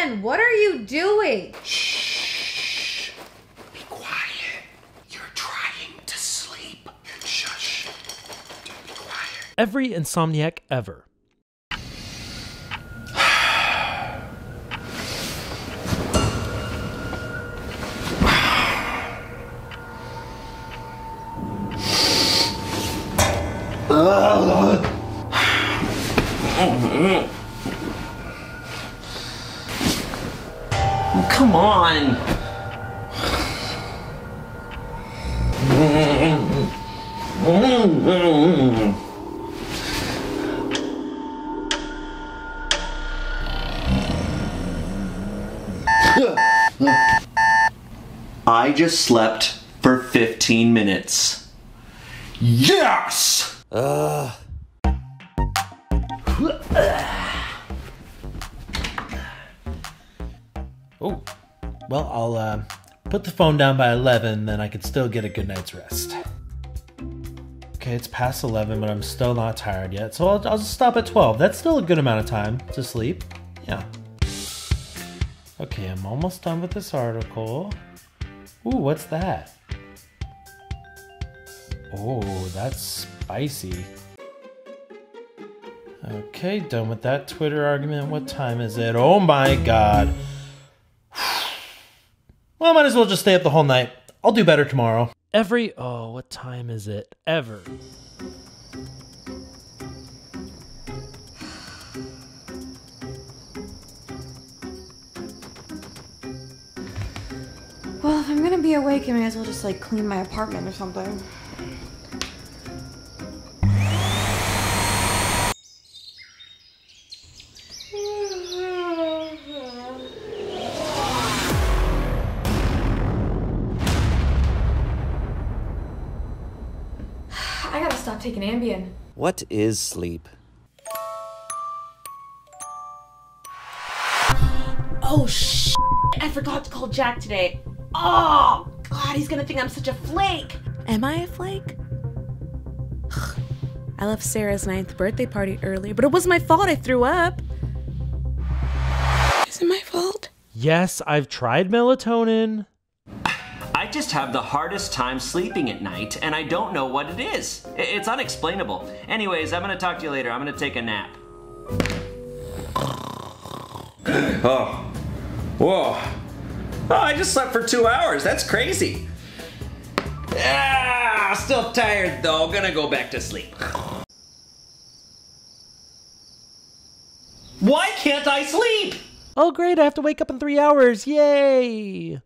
again. What are you doing? Shh. Be quiet. You're trying to sleep. Shush. Be quiet. Every Insomniac Ever. Come on. I just slept for 15 minutes. Yes! Oh, well, I'll put the phone down by 11, then I could still get a good night's rest. Okay, it's past 11, but I'm still not tired yet, so I'll just stop at 12. That's still a good amount of time to sleep. Yeah. Okay, I'm almost done with this article. Ooh, what's that? Oh, that's spicy. Okay, done with that Twitter argument. What time is it? Oh my god. Well, I might as well just stay up the whole night. I'll do better tomorrow. Oh, what time is it? Ever. Well, if I'm gonna be awake, I may as well just like clean my apartment or something. I gotta stop taking Ambien. What is sleep? Oh, shit. I forgot to call Jack today. Oh, God, he's gonna think I'm such a flake. Am I a flake? I left Sarah's 9th birthday party early, but it was my fault I threw up. Is it my fault? Yes, I've tried melatonin. I just have the hardest time sleeping at night, and I don't know what it is. It's unexplainable. Anyways, I'm gonna talk to you later. I'm gonna take a nap. Oh. Whoa. Oh, I just slept for 2 hours. That's crazy. Ah, still tired though. Gonna go back to sleep. Why can't I sleep? Oh great, I have to wake up in 3 hours. Yay!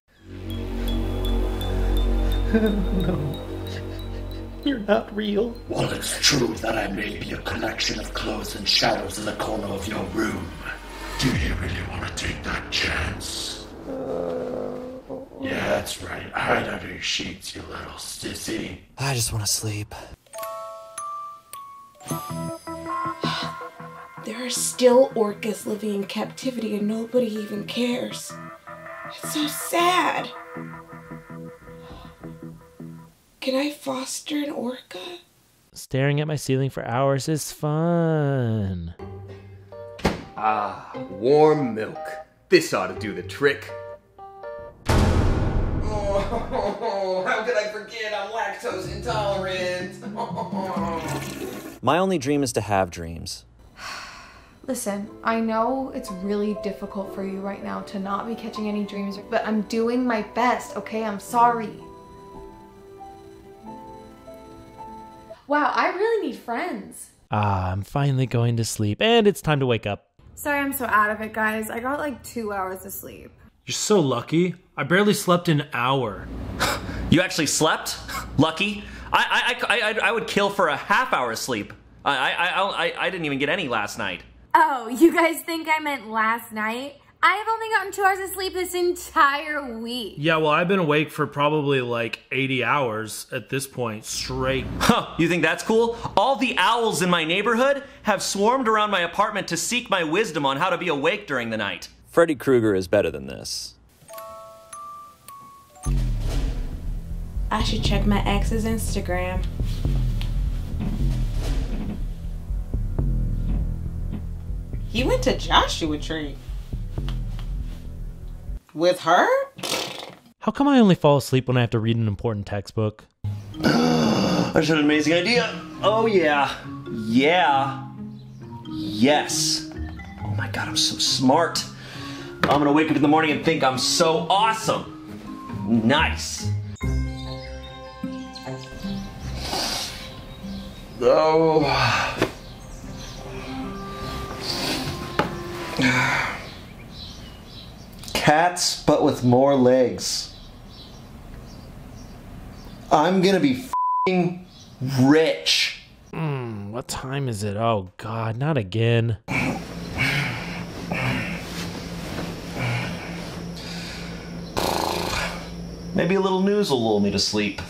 No. You're not real. While it's true that I may be a collection of clothes and shadows in the corner of your room, do you really want to take that chance? Yeah, that's right. Hide under your sheets, you little sissy. I just want to sleep. There are still orcas living in captivity and nobody even cares. It's so sad. Can I foster an orca? Staring at my ceiling for hours is fun. Ah, warm milk. This ought to do the trick. Oh, how could I forget I'm lactose intolerant? My only dream is to have dreams. Listen, I know it's really difficult for you right now to not be catching any dreams, but I'm doing my best, okay? I'm sorry. Wow, I really need friends. Ah, I'm finally going to sleep, and it's time to wake up. Sorry, I'm so out of it, guys. I got like 2 hours of sleep. You're so lucky. I barely slept an hour. You actually slept? Lucky. I would kill for a half-hour sleep. I didn't even get any last night. Oh, you guys think I meant last night? I have only gotten 2 hours of sleep this entire week. Yeah, well, I've been awake for probably like 80 hours at this point, straight. Huh, you think that's cool? All the owls in my neighborhood have swarmed around my apartment to seek my wisdom on how to be awake during the night. Freddy Krueger is better than this. I should check my ex's Instagram. He went to Joshua Tree. With her? How come I only fall asleep when I have to read an important textbook? I just had an amazing idea. Oh yeah. Yeah. Yes. Oh my god, I'm so smart. I'm gonna wake up in the morning and think I'm so awesome. Nice. Oh. Cats, but with more legs. I'm gonna be f***ing rich. What time is it? Oh god, not again. Maybe a little news will lull me to sleep.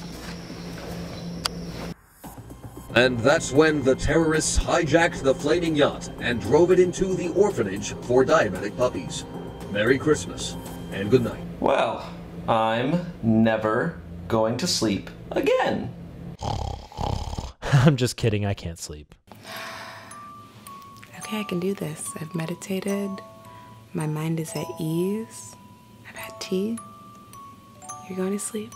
And that's when the terrorists hijacked the flaming yacht and drove it into the orphanage for diabetic puppies. Merry Christmas and good night. Well, I'm never going to sleep again. I'm just kidding, I can't sleep. Okay, I can do this. I've meditated. My mind is at ease. I've had tea. You're going to sleep?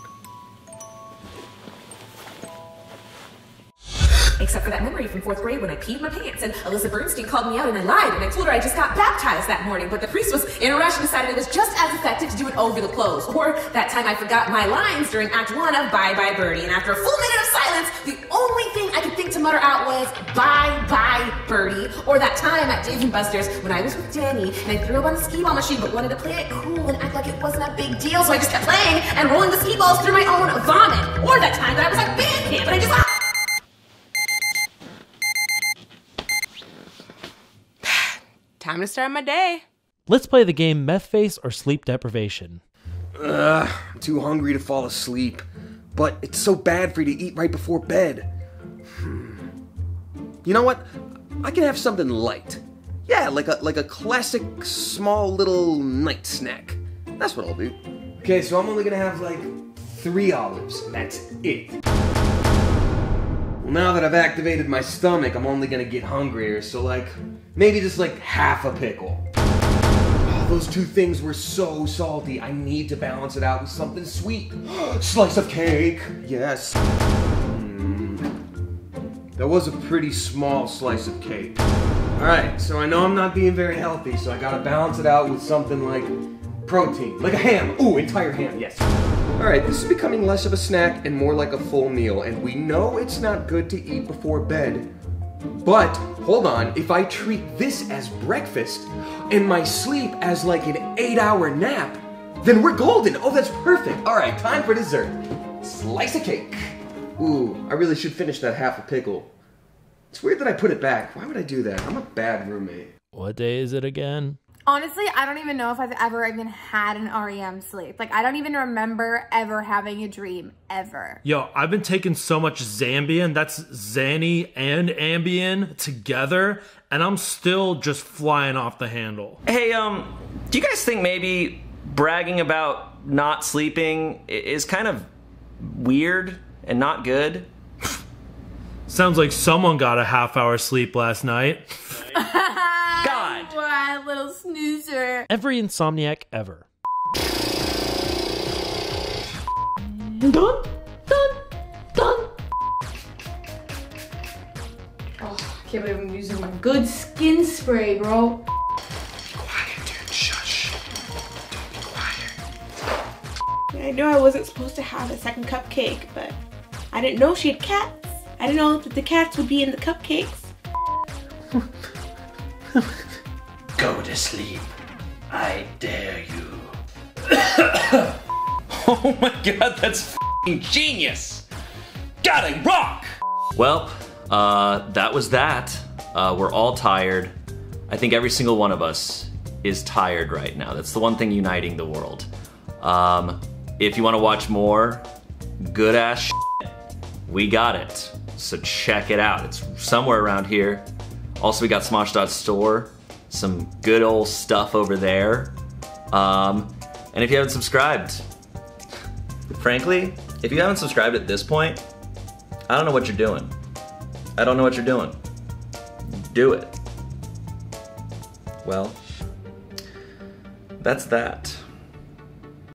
Except for that memory from 4th grade when I peed my pants and Alyssa Bernstein called me out and I lied and I told her I just got baptized that morning, but the priest was in a rush and decided it was just as effective to do it over the clothes. Or that time I forgot my lines during Act 1 of Bye Bye Birdie, and after a full minute of silence, the only thing I could think to mutter out was Bye Bye Birdie. Or that time at Dave & Buster's when I was with Danny and I threw up on the skee ball machine but wanted to play it cool and act like it wasn't a big deal, so I just kept playing and rolling the skee balls through my own vomit. Or that time that I was at band camp and I just Time to start my day. Let's play the game Meth Face or Sleep Deprivation. I'm too hungry to fall asleep, but it's so bad for you to eat right before bed. You know what? I can have something light. Yeah, like a classic small little night snack. That's what I'll do. Okay, so I'm only gonna have like 3 olives. That's it. Well, now that I've activated my stomach, I'm only gonna get hungrier, so like, maybe just like half a pickle. Oh, those 2 things were so salty. I need to balance it out with something sweet. Slice of cake. Yes. That was a pretty small slice of cake. Alright, so I know I'm not being very healthy, so I gotta balance it out with something like protein. Like a ham. Ooh, entire ham, yes. Alright, this is becoming less of a snack and more like a full meal, and we know it's not good to eat before bed. But, hold on, if I treat this as breakfast and my sleep as like an 8-hour nap, then we're golden. Oh, that's perfect. Alright, time for dessert. Slice of cake. Ooh, I really should finish that half a pickle. It's weird that I put it back. Why would I do that? I'm a bad roommate. What day is it again? Honestly, I don't even know if I've ever even had an REM sleep. Like, I don't even remember ever having a dream, ever. Yo, I've been taking so much Zambian, that's Xanny and Ambien together, and I'm still just flying off the handle. Hey, do you guys think maybe bragging about not sleeping is kind of weird and not good? Sounds like someone got a half-hour sleep last night. God! What, little snoozer. Every insomniac ever. Dun, dun, dun. Oh, I can't believe I'm using my good skin spray, bro. Quiet, dude. Shush. Don't be quiet. I knew I wasn't supposed to have a second cupcake, but I didn't know she had cats. I didn't know that the cats would be in the cupcakes. Go to sleep. I dare you. Oh my god, that's f***ing genius! God, I rock! Well, that was that. We're all tired. I think every single one of us is tired right now. That's the one thing uniting the world. If you want to watch more good ass shit, we got it. So check it out. It's somewhere around here. Also, we got Smosh.store. Some good old stuff over there. And if you haven't subscribed, frankly, if you haven't subscribed at this point, I don't know what you're doing. I don't know what you're doing. Do it. Well, that's that.